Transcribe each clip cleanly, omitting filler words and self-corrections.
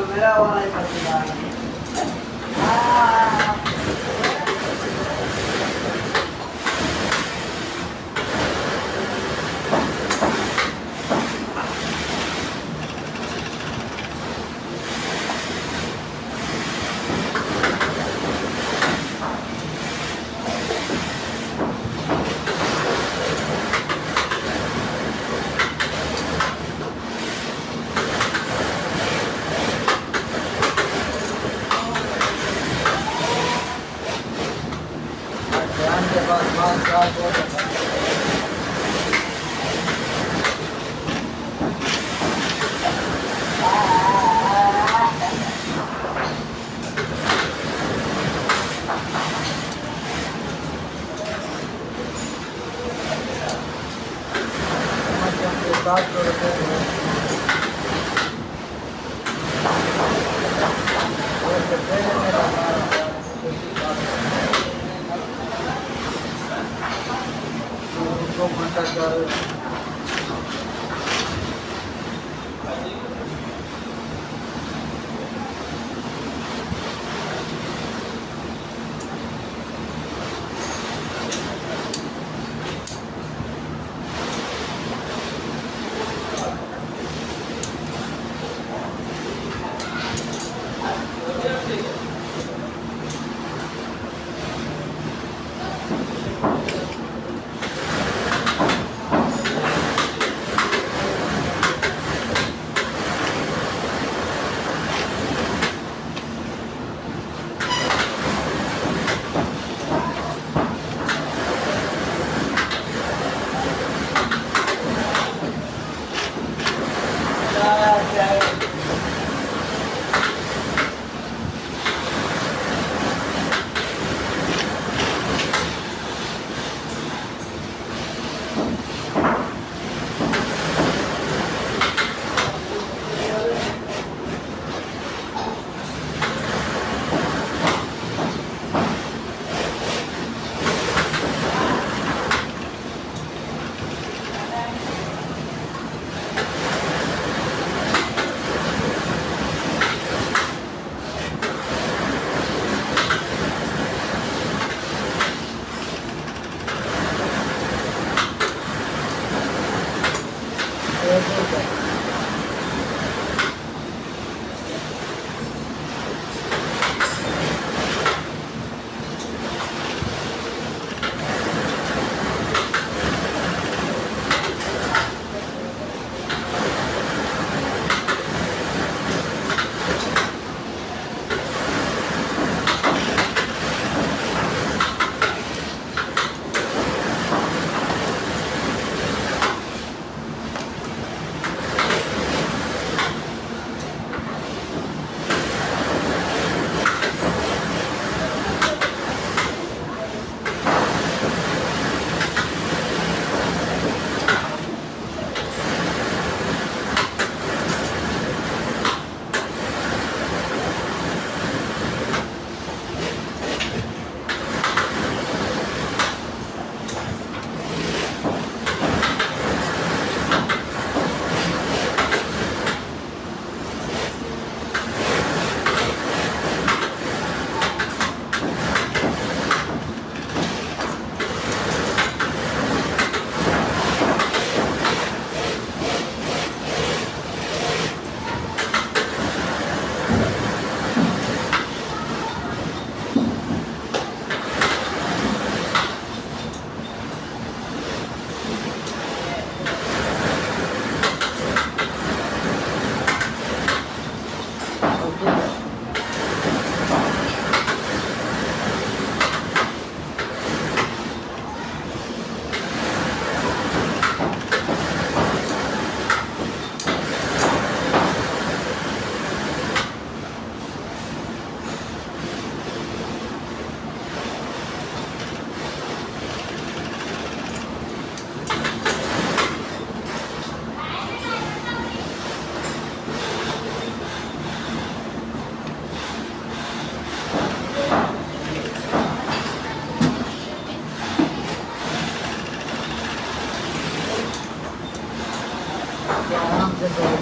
मेरा वाला ही पसंद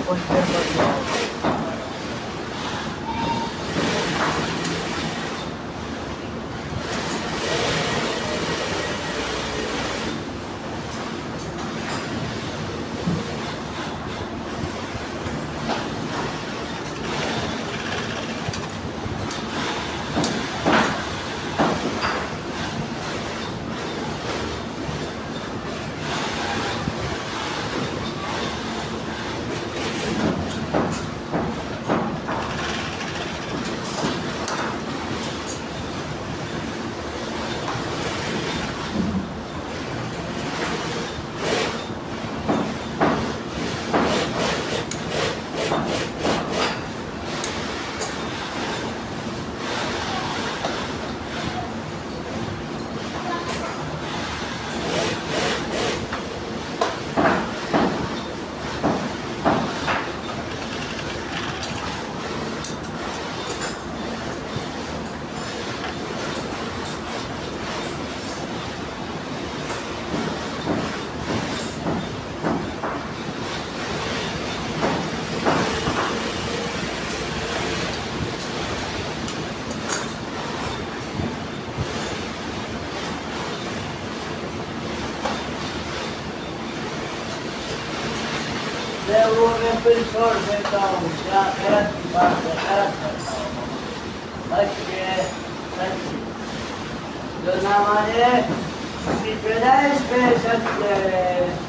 पंचर कर दिया। मैं वो मैं फिर छोड़ देता हूँ क्या गलत की बात है गलत करता हूँ बच के सच जो ना माने उसकी पैदाइश पे सच है।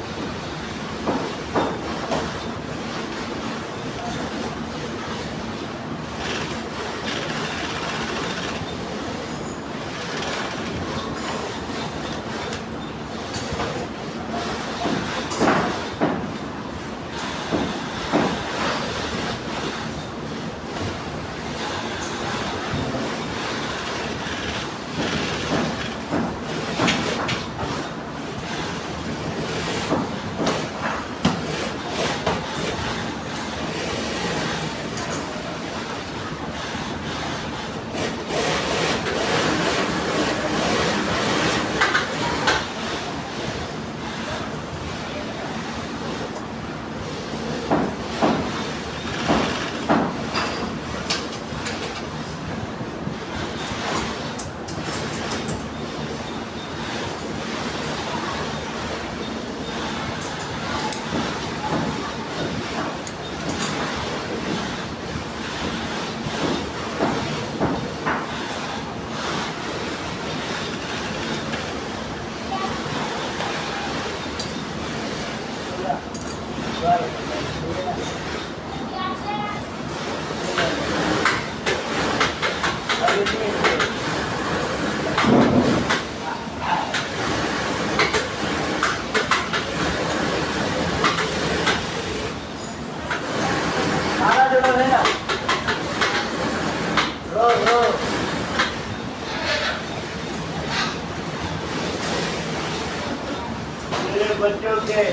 बच्चों के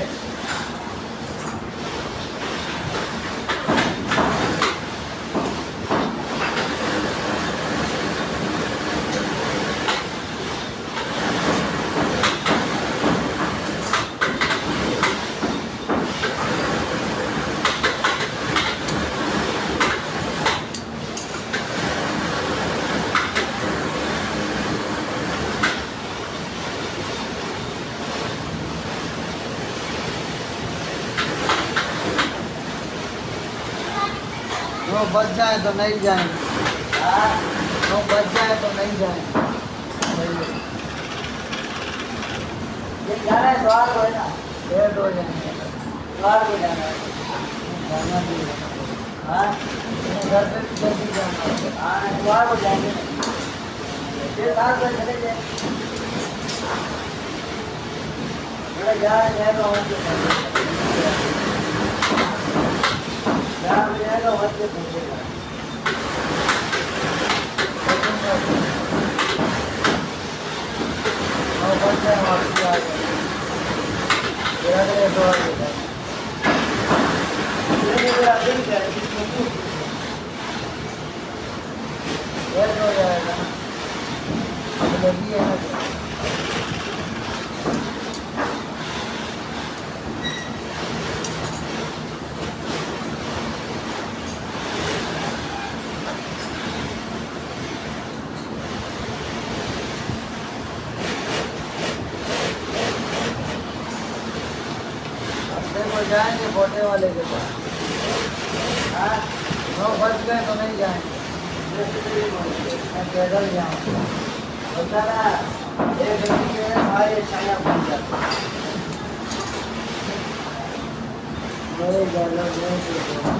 वो बच जाए तो नहीं जाएंगे, वो बच जाए तो नहीं जाएंगे। ये जाना है द्वार को है ना, लेट हो जाएंगे द्वार को जाना है, जाना भी है। हाँ घर पे भी जल्दी जाना है। हाँ द्वार को जाएंगे 6-7 बजे चले जाएंगे। जहाँ जाएगा वहाँ जहाँ जाएगा वहाँ से पूछेगा। और बच जाए वापसी आ जाए हो जाएगा अब लगी है ना। जाएंगे पोटे वाले के पास। हाँ, 9 बज गए तो नहीं जाएंगे, मैं पैदल जाऊँगा। होता ना, एक गलती में सारे छाया बन जाते हैं। नहीं जाना, नहीं जाना।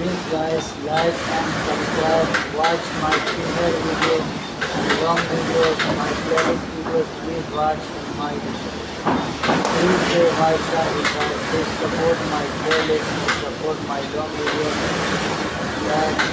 Please guys, like and subscribe, watch my female videos and long videos, my playlist videos, please watch my, please say 5-star guys, please support my playlist, support my long videos, like